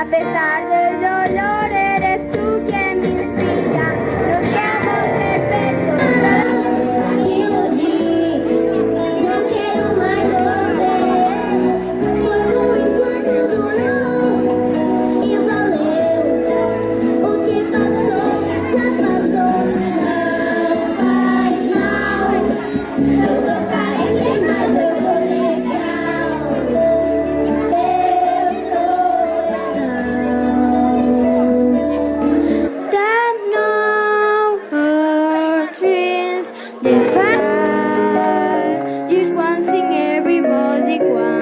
A pesar del dolor, eres tú quien me inspira. No somos perfectos. Não quero mais você. Foi bom enquanto durou e valeu. O que passou, já passou. Não faz mal. Eu tô carente, mas eu tô legal. That no dreams define. Just one thing everybody wants.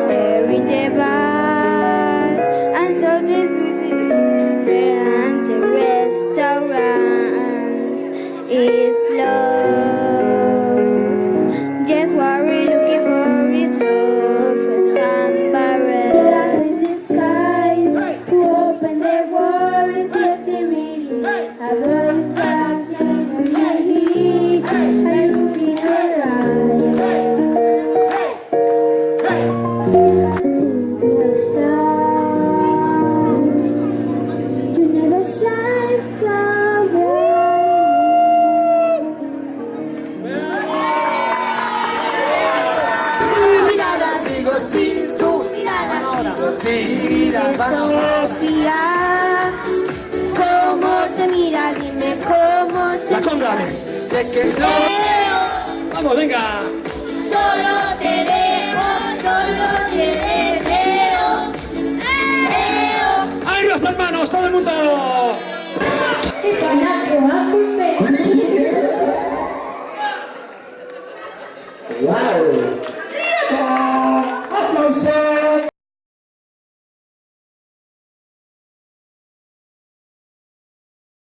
They're in the bars and so this is and the restaurants is love. Just what we're looking for is love for somebody. In the skies to open the world, yet they really have voice acting on my heat. I look in her eyes. Superstar, you never shine so bright. Digo sí, tú. Sí, Sofía, ¿cómo te mira? Dime cómo te la conga. Sé que no. Vamos, venga. Solo te deseo. ¡Ahí los hermanos, todo el mundo! Wow.